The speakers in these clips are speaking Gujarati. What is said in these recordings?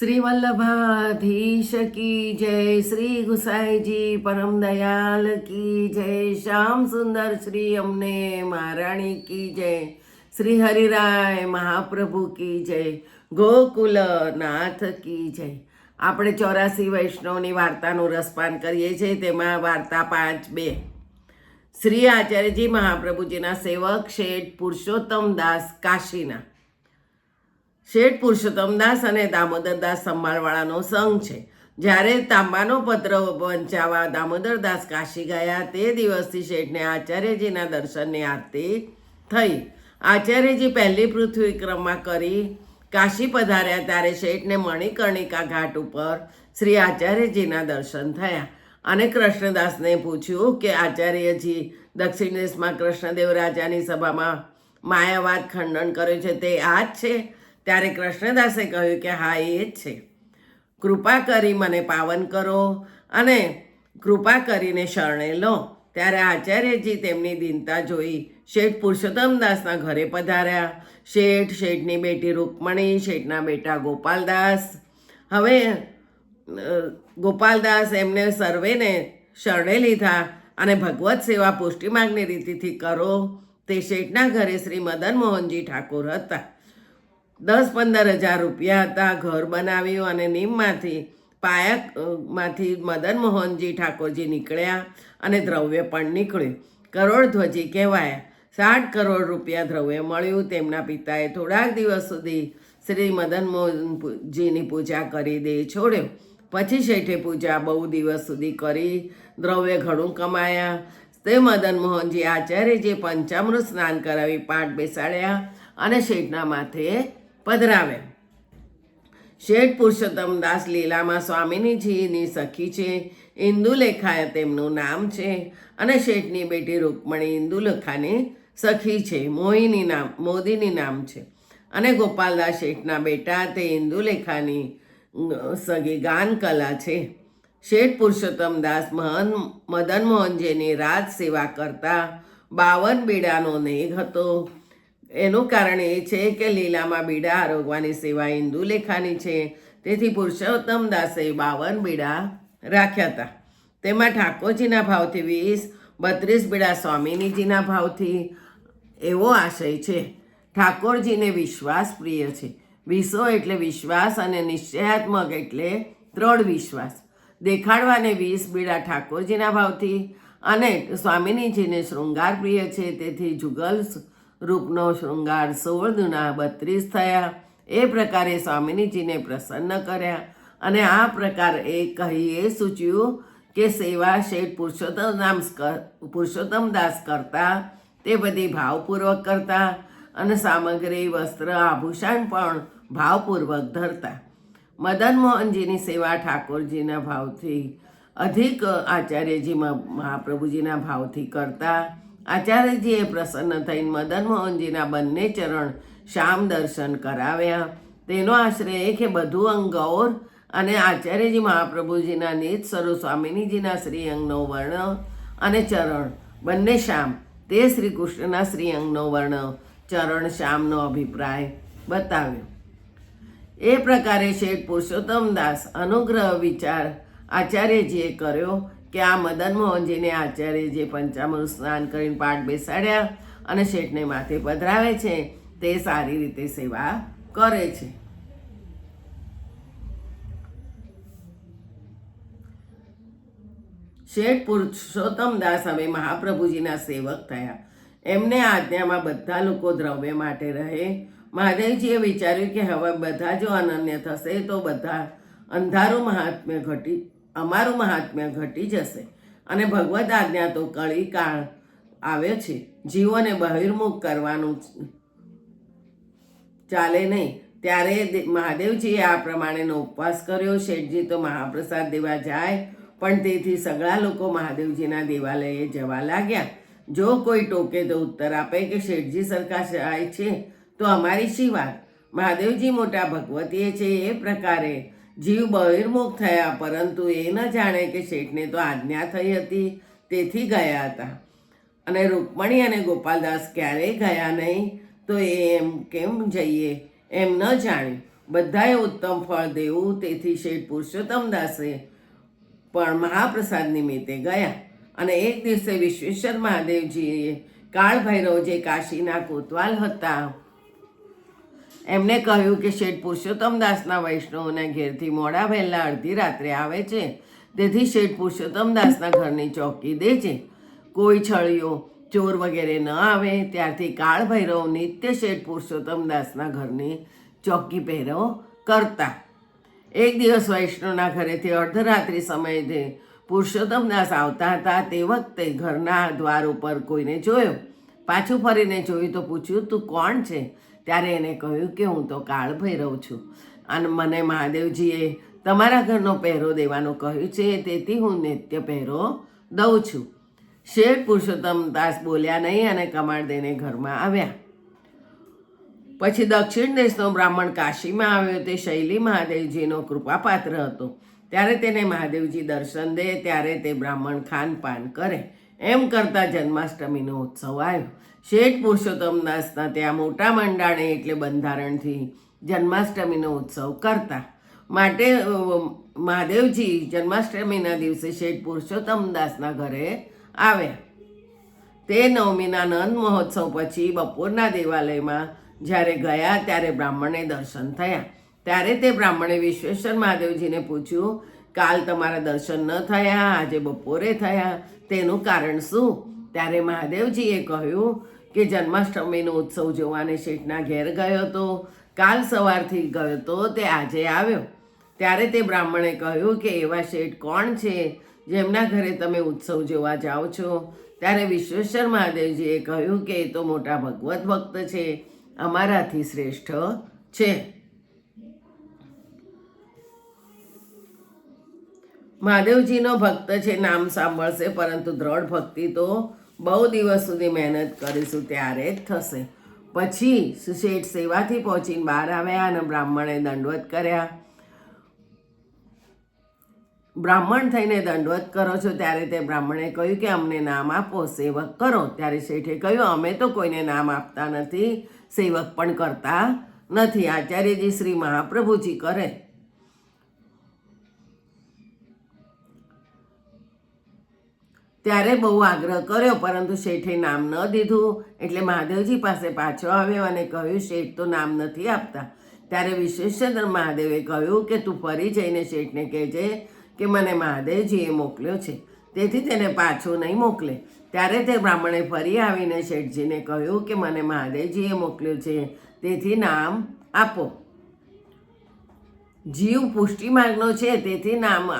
श्री वल्लभाधीश की जय, श्री गुसाई जी परम दयाल की जय, श्याम सुंदर श्री अमने महाराणी की जय, श्री हरिराय महाप्रभु की जय, ગોકુલ નાથ કી જય. આપણે 84 વૈષ્ણવની વાર્તાનું રસપાન કરીએ છીએ. તેમાં વાર્તા 5:2. શ્રી આચાર્યજી મહાપ્રભુજીના સેવક શેઠ પુરુષોત્તમ દાસ કાશીના. શેઠ પુરુષોત્તમ દાસ અને દામોદરદાસ સંભાળવાળાનો સંઘ છે. જ્યારે તાંબાનો પત્ર વંચાવા દામોદરદાસ કાશી ગયા તે દિવસથી શેઠને આચાર્યજીના દર્શનની આરતી થઈ. આચાર્યજી પહેલી પૃથ્વી ક્રમમાં કરી કાશી પધાર્યા ત્યારે શેઠને મણિકર્ણિકા ઘાટ ઉપર શ્રી આચાર્યજીના દર્શન થયા અને કૃષ્ણદાસને પૂછ્યું કે આચાર્યજી દક્ષિણ દેશમાં કૃષ્ણદેવ રાજાની સભામાં માયાવાદ ખંડન કર્યું છે તે આ જ છે? ત્યારે કૃષ્ણદાસે કહ્યું કે હા, એ જ છે. કૃપા કરી મને પાવન કરો અને કૃપા કરીને શરણે લો. ત્યારે આચાર્યજી તેમની દીનતા જોઈ શેઠ પુરુષોત્તમદાસના ઘરે પધાર્યા. શેઠની બેટી રૂકમણી, શેઠના બેટા ગોપાલદાસ. હવે ગોપાલદાસ એમને સર્વેને શરણે લીધા અને ભગવત સેવા પુષ્ટિમાર્ગની રીતિથી કરો તે શેઠના ઘરે શ્રી મદન મોહનજી ઠાકોર હતા. 10-15 હજાર રૂપિયા હતા. ઘર બનાવ્યું અને નીમમાંથી પાયામાંથી મદન મોહનજી ઠાકોરજી નીકળ્યા અને દ્રવ્ય પણ નીકળ્યું. કરોડધ્વજી કહેવાયા. 60 કરોડ રૂપિયા દ્રવ્ય મળ્યું. તેમના પિતાએ થોડાક દિવસ સુધી શ્રી મદન મોહનજીની પૂજા કરી દે છોડ્યો. પછી શેઠે પૂજા બહુ દિવસ સુધી કરી દ્રવ્ય ઘણું કમાયા. તે મદન મોહનજી આચાર્યજીએ પંચામૃત સ્નાન કરાવી પાઠ બેસાડ્યા અને શેઠના માથે પધરાવ્યા. શેઠ પુરુષોત્તમ દાસ લીલામાં સ્વામિનીજીની સખી છે. ઇન્દુલેખા તેમનું નામ છે અને શેઠની બેટી રૂકમણી ઇન્દુલેખાની સખી છે. મોદીની નામ છે અને ગોપાલદાસ શેઠના બેટા તે ઇન્દુલેખાની સગી ગાનકલા છે. શેઠ પુરુષોત્તમ દાસ મદન મોહનજીની રાજ સેવા કરતા 52 બીડાનો નેગ હતો. એનું કારણ એ છે કે લીલામાં બીડા આરોગવાની સેવા ઇન્દુલેખાની છે. તેથી પુરુષોત્તમ દાસે 52 બીડા રાખ્યા હતા. તેમાં ઠાકોરજીના ભાવથી 20, 32 બીડા સ્વામિનીજીના ભાવથી. એવો આશય છે. ઠાકોરજીને વિશ્વાસ પ્રિય છે. વિસો એટલે વિશ્વાસ અને નિશ્ચયાત્મક એટલે દ્રઢ વિશ્વાસ. દેખાડવાને 20 બીડા ઠાકોરજીના ભાવથી અને સ્વામિનીજીને શૃંગાર પ્રિય છે. તેથી જુગલ રૂપનો શૃંગાર 16 દુના 32 થયા. એ પ્રકારે સ્વામિનીજીને પ્રસન્ન કર્યા અને આ પ્રકાર એ કહી એ સૂચ્યું કે સેવા શેઠ પુરુષોત્તમ દાસ કરતા તે બધી ભાવપૂર્વક કરતા અને સામગ્રી, વસ્ત્ર, આભૂષણ પણ ભાવપૂર્વક ધરતા. મદન મોહનજીની સેવા ઠાકોરજીના ભાવથી અધિક આચાર્યજી મહાપ્રભુજીના ભાવથી કરતા. આચાર્યજીએ પ્રસન્ન થઈને મદન મોહનજીના બંને ચરણ શ્યામ દર્શન કરાવ્યા. તેનો આશ્રય એ કે બધું અંગ ગૌર અને આચાર્યજી મહાપ્રભુજીના નિજ સ્વરૂપ સ્વામિનીજીના શ્રી અંગનો વર્ણ અને ચરણ બંને શ્યામ. તે શ્રી કૃષ્ણના શ્રી અંગનો વર્ણ, ચરણ શ્યામનો અભિપ્રાય બતાવ્યો. એ પ્રકારે શેઠ પુરુષોત્તમ દાસ અનુગ્રહ વિચાર આચાર્યજીએ કર્યો કે આ મદન મોહનજીને આચાર્યજીએ પંચામૃત સ્નાન કરીને પાઠ બેસાડ્યા અને શેઠને માથે પધરાવે છે તે સારી રીતે સેવા કરે છે. શેઠ પુરુષોત્તમ દાસ હવે મહાપ્રભુજીના સેવક થયા. એમને આજ્ઞામાં બધા લોકો દ્રવ્ય માટે રહે. મહાદેવજીએ વિચાર્યું કે હવે બધા જો અનન્ય થશે તો બધા અમારું મહાત્મ્ય ઘટી જશે અને ભગવદ આજ્ઞા તો કળી કાળ આવ્યો છે. જીવોને બહિર્મુખ કરવાનું ચાલે નહીં. ત્યારે મહાદેવજીએ આ પ્રમાણેનો ઉપવાસ કર્યો. શેઠજી તો મહાપ્રસાદ દેવા જાય પણ તેથી સગળા લોકો મહાદેવજીના દેવાલયે જવા લાગ્યા. જો કોઈ ટોકે તો ઉત્તર આપે કે શેઠજી સરખા સહાય છે તો અમારી શી વાત? મહાદેવજી મોટા ભગવતીએ છે. એ પ્રકારે જીવ બહિર્મુખ થયા, પરંતુ એ ન જાણે કે શેઠને તો આજ્ઞા થઈ હતી તેથી ગયા હતા અને રૂકમણી અને ગોપાલદાસ ક્યારેય ગયા નહીં તો એ એમ કેમ જઈએ એમ ન જાણ્યું. બધાએ ઉત્તમ ફળ દેવું. તેથી શેઠ પુરુષોત્તમ દાસે પણ મહાપ્રસાદ નિમિત્તે ગયા અને એક દિવસે વિશ્વેશ્વર મહાદેવજીએ કાળભૈરવ જે કાશીના કોતવાલ હતા એમને કહ્યું કે શેઠ પુરુષોત્તમ દાસના વૈષ્ણવોના ઘેરથી મોડા વહેલા અડધી રાત્રે આવે છે, તેથી શેઠ પુરુષોત્તમ દાસના ઘરની ચોકી દે છે. કોઈ છળીઓ ચોર વગેરે ન આવે. ત્યારથી કાળભૈરવ નિત્ય શેઠ પુરુષોત્તમ દાસના ઘરની ચોકી પહેરો કરતા. એક દિવસ વૈષ્ણવના ઘરેથી અર્ધરાત્રિ સમયે પુરુષોત્તમ દાસ આવતા હતા. તે વખતે ઘરના દ્વાર ઉપર કોઈને જોયો. પાછું ફરીને જોયું તો પૂછ્યું, તું કોણ છે? ત્યારે એને કહ્યું કે હું તો કાળભૈરવ છું અને મને મહાદેવજીએ તમારા ઘરનો પહેરો દેવાનું કહ્યું છે, તેથી હું નિત્ય પહેરો દઉં છું. શેઠ પુરુષોત્તમ દાસ બોલ્યા નહીં અને કમાડ દઈને ઘરમાં આવ્યા. પછી દક્ષિણ દેશનો બ્રાહ્મણ કાશીમાં આવ્યો. તે શૈલી મહાદેવજીનો કૃપાપાત્ર હતો. ત્યારે તેને મહાદેવજી દર્શન દે ત્યારે તે બ્રાહ્મણ ખાનપાન કરે. એમ કરતા જન્માષ્ટમીનો ઉત્સવ આવ્યો. શેઠ પુરુષોત્તમ દાસના ત્યાં મોટા મંડાણે એટલે બંધારણથી જન્માષ્ટમીનો ઉત્સવ કરતા. માટે મહાદેવજી જન્માષ્ટમીના દિવસે શેઠ પુરુષોત્તમ દાસના ઘરે આવ્યા. તે નવમીના નંદ મહોત્સવ પછી બપોરના દેવાલયમાં જ્યારે ગયા ત્યારે બ્રાહ્મણને દર્શન થયા. ત્યારે તે બ્રાહ્મણે વિશ્વેશ્વર મહાદેવજીને પૂછ્યું, કાલ તમારા દર્શન ન થયા, આજે બપોરે થયા, તેનું કારણ શું? ત્યારે મહાદેવજીએ કહ્યું કે જન્માષ્ટમીનો ઉત્સવ જોવાને શેઠના ઘેર ગયો હતો. કાલ સવારથી ગયો હતો, તે આજે આવ્યો. ત્યારે તે બ્રાહ્મણે કહ્યું કે એવા શેઠ કોણ છે જેમના ઘરે તમે ઉત્સવ જોવા જાઓ છો? ત્યારે વિશ્વેશ્વર મહાદેવજીએ કહ્યું કે એ તો મોટા ભગવત ભક્ત છે, અમારાથી શ્રેષ્ઠ છે. મહાદેવજીનો ભક્ત છે, નામ સાંભળશે, પરંતુ દ્રઢ ભક્તિ તો બહુ દિવસ સુધી મહેનત કરીશું ત્યારે જ થશે. પછી શેઠ સેવાથી પહોંચીને બહાર આવ્યા અને બ્રાહ્મણે દંડવત કર્યા. બ્રાહ્મણ થઈને દંડવત કરો છો? ત્યારે તે બ્રાહ્મણે કહ્યું કે અમને નામ આપો, સેવક કરો. ત્યારે શેઠે કહ્યું, અમે તો કોઈને નામ આપતા નથી, સેવક પણ કરતા નથી. આચાર્યજી શ્રી મહાપ્રભુજી કરે. ત્યારે બહુ આગ્રહ કર્યો, પરંતુ શેઠે નામ ન દીધું. એટલે મહાદેવજી પાસે પાછો આવ્યો અને કહ્યું, શેઠ તો નામ નથી આપતા. ત્યારે વિશ્વેશ્વર મહાદેવે કહ્યું કે તું ફરી જઈને શેઠને કહેજે કે મને મહાદેવજીએ મોકલ્યો છે, તેથી તેને પાછો નહીં મોકલે. ત્યારે તે બ્રાહ્મણે ફરી આવીને શેઠજીને કહ્યું કે મને મહાદેવજીએ મોકલ્યો છે, તેથી નામ આપો. જીવ પુષ્ટિ માર્ગનો છે, તેથી નામ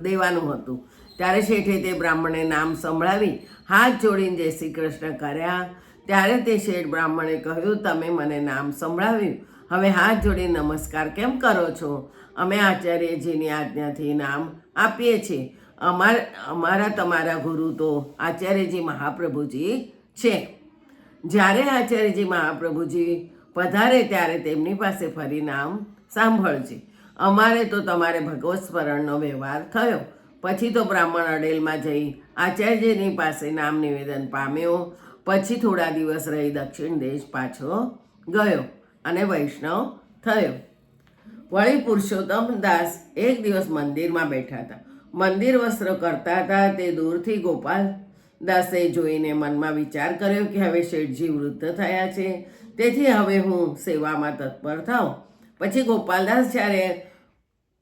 દેવાનું હતું. ત્યારે શેઠે તે બ્રાહ્મણે નામ સંભળાવી હાથ જોડીને જય શ્રી કૃષ્ણ કર્યા. ત્યારે તે શેઠ બ્રાહ્મણે કહ્યું, તમે મને નામ સંભળાવ્યું, હવે હાથ જોડીને નમસ્કાર કેમ કરો છો? અમે આચાર્યજીની આજ્ઞાથી નામ આપીએ છીએ. અમારા તમારા ગુરુ તો આચાર્યજી મહાપ્રભુજી છે. જ્યારે આચાર્યજી મહાપ્રભુજી પધારે ત્યારે તેમની પાસે ફરી નામ સાંભળજે. અમારે તો તમારે ભગવત સ્મરણનો વ્યવહાર થયો. પછી તો બ્રાહ્મણ અડેલમાં જઈ આચાર્યજીની પાસે નામ નિવેદન પામ્યો. પછી થોડા દિવસ રહી દક્ષિણ દેશ પાછો ગયો અને વૈષ્ણવ થયો. વળી પુરુષોત્તમ દાસ એક દિવસ મંદિરમાં બેઠા હતા. મંદિર વસ્ત્ર કરતા હતા. તે દૂરથી ગોપાલ દાસે જોઈને મનમાં વિચાર કર્યો કે હવે શેઠજી વૃદ્ધ થયા છે, તેથી હવે હું સેવામાં તત્પર થાઉં. પછી ગોપાલદાસ જ્યારે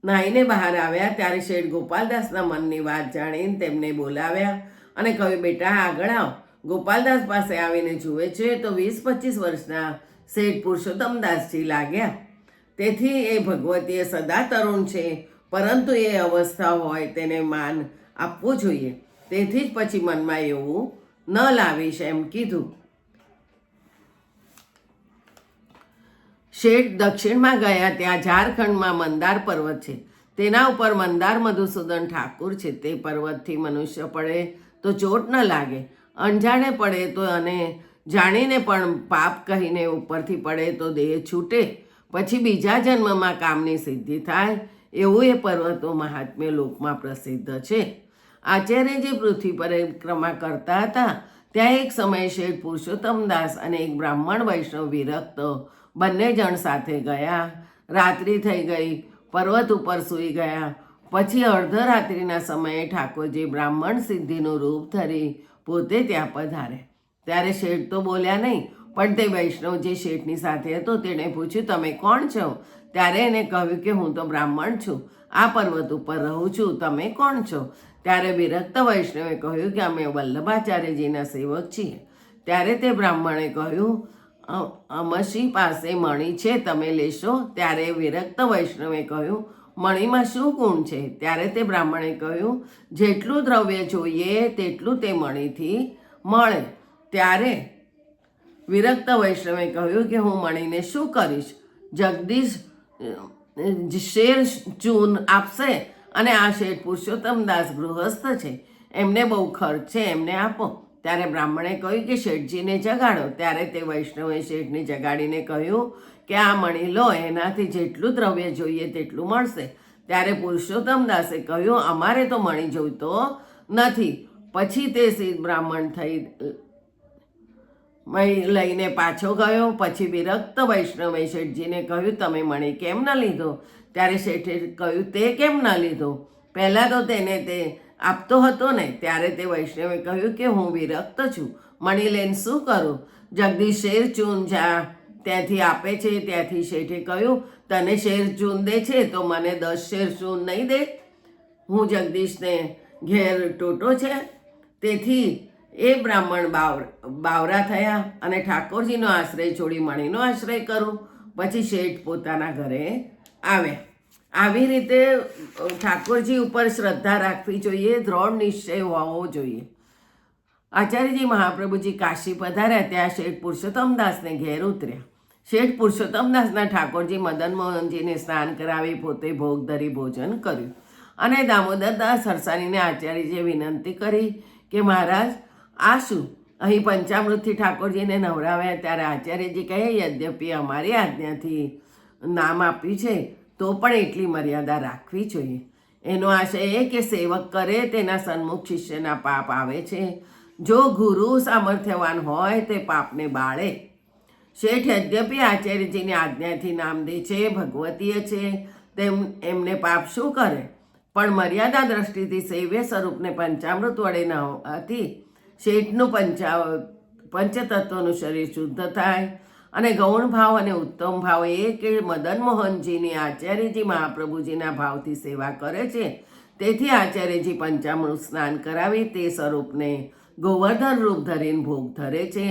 નાહીને બહાર આવ્યા ત્યારે શેઠ ગોપાલદાસના મનની વાત જાણીને તેમને બોલાવ્યા અને કહ્યું, બેટા આગળ આવ. ગોપાલદાસ પાસે આવીને જુએ છે તો 20-25 વર્ષના શેઠ પુરુષોત્તમ દાસજી લાગ્યા. તેથી એ ભગવતીએ સદા તરુણ છે, પરંતુ એ અવસ્થા હોય તેને માન આપવું જોઈએ. તેથી જ પછી મનમાં એવું ન લાવીશ એમ કીધું. શેઠ દક્ષિણમાં ગયા. ત્યાં ઝારખંડમાં મંદાર પર્વત છે. તેના ઉપર મંદાર મધુસૂદન ઠાકુર છે. તે પર્વતથી મનુષ્ય પડે તો ચોટ ન લાગે, અણજાણે પડે તો અને જાણીને પણ પાપ કહીને ઉપરથી પડે તો દેહ છૂટે, પછી બીજા જન્મમાં કામની સિદ્ધિ થાય, એવું એ પર્વતો મહાત્મ્ય લોકમાં પ્રસિદ્ધ છે. આચાર્યજી પૃથ્વી પરિક્રમા કરતા હતા. ત્યાં એક સમયે શેઠ પુરુષોત્તમ દાસ અને એક બ્રાહ્મણ વૈષ્ણવ વિરક્ત બંને જણ સાથે ગયા. રાત્રિ થઈ ગઈ, પર્વત ઉપર સૂઈ ગયા. પછી અર્ધરાત્રિના સમયે ઠાકોરજી બ્રાહ્મણ સિદ્ધિનું રૂપ ધરી પોતે ત્યાં પધારે. ત્યારે શેઠ તો બોલ્યા નહીં, પણ તે વૈષ્ણવ જે શેઠની સાથે હતો તેણે પૂછ્યું, તમે કોણ છો? ત્યારે એને કહ્યું કે હું તો બ્રાહ્મણ છું, આ પર્વત ઉપર રહું છું, તમે કોણ છો? ત્યારે વિરક્ત વૈષ્ણવે કહ્યું કે અમે વલ્લભાચાર્યજીના સેવક છીએ. ત્યારે તે બ્રાહ્મણે કહ્યું, અમશી પાસે મણી છે, તમે લેશો? ત્યારે વિરક્ત વૈષ્ણવે કહ્યું, મણીમાં શું ગુણ છે? ત્યારે તે બ્રાહ્મણે કહ્યું, જેટલું દ્રવ્ય જોઈએ તેટલું તે મણીથી મળે. ત્યારે વિરક્ત વૈષ્ણવે કહ્યું કે હું મણીને શું કરીશ? જગદીશ શેર ચૂન આપશે, અને આ શેઠ પુરુષોત્તમદાસ ગૃહસ્થ છે, એમને બહુ ખર્ચ છે, એમને આપો. ત્યારે બ્રાહ્મણે કહ્યું કે શેઠજીને જગાડો. ત્યારે તે વૈષ્ણવે શેઠને જગાડીને કહ્યું કે આ મણી લો, એનાથી જેટલું દ્રવ્ય જોઈએ તેટલું મળશે. ત્યારે પુરુષોત્તમદાસે કહ્યું, અમારે તો મણી જોઈતો નથી. પછી તે સિદ્ધ બ્રાહ્મણ થઈ લઈને પાછો ગયો. પછી વિરક્ત વૈષ્ણવે શેઠજીને કહ્યું, તમે મણી કેમ ન લીધો? ત્યારે શેઠે કહ્યું, તે કેમ ન લીધો? પહેલાં તો તેને તે આપતો હતો ને. ત્યારે તે વૈષ્ણવે કહ્યું કે હું વિરક્ત છું, મણી લઈને શું કરું? જગદીશ શેર ચૂન જા ત્યાંથી આપે છે. ત્યાંથી શેઠે કહ્યું, તને શેર ચૂન દે છે તો મને 10 શેર ચૂન નહીં દે? હું જગદીશને ઘેર ટોટો છે. તેથી એ બ્રાહ્મણ બાવરા થયા અને ઠાકોરજીનો આશ્રય છોડી મણીનો આશ્રય કરું. પછી શેઠ પોતાના ઘરે આવ્યા. આવી રીતે ઠાકોરજી ઉપર શ્રદ્ધા રાખવી જોઈએ, દ્રઢ નિશ્ચય હોવો જોઈએ. આચાર્યજી મહાપ્રભુજી કાશી પધાર્યા, ત્યાં શેઠ પુરુષોત્તમદાસને ઘેર ઉતર્યા. શેઠ પુરુષોત્તમદાસના ઠાકોરજી મદન મોહનજીને સ્નાન કરાવી પોતે ભોગ ધરી ભોજન કર્યું. અને દામોદરદાસ હરસાણીને આચાર્યજીએ વિનંતી કરી કે મહારાજ આ શું? અહીં પંચામૃતથી ઠાકોરજીને નવરાવ્યા. ત્યારે આચાર્યજી કહે, યદ્યપિ અમારી આજ્ઞાથી નામ આપ્યું છે તો પણ એટલી મર્યાદા રાખવી જોઈએ. એનો આશય એ કે સેવક કરે તેના સન્મુખ શિષ્યના પાપ આવે છે. જો ગુરુ સામર્થ્યવાન હોય તે પાપને બાળે. શેઠ યદ્યપિ આચાર્યજીની આજ્ઞાથી નામ દે છે, ભગવતીય છે, તેમ એમને પાપ શું કરે? પણ મર્યાદા દ્રષ્ટિથી સેવ્ય સ્વરૂપને પંચામૃત વડે ન હોવાથી શેઠનું પંચતત્વનું શરીર શુદ્ધ થાય. અને ગૌણ ભાવ અને ઉત્તમ ભાવ એ કે મદન મોહનજીની આચાર્યજી મહાપ્રભુજીના ભાવથી સેવા કરે છે. તેથી આચાર્યજી પંચામૃત સ્નાન કરાવી તે સ્વરૂપને ગોવર્ધન રૂપ ધરીને ભોગ ધરે છે.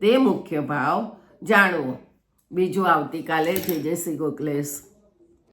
તે મુખ્ય ભાવ જાણવો. બીજું આવતીકાલે. જય શ્રી ગોકલેશ.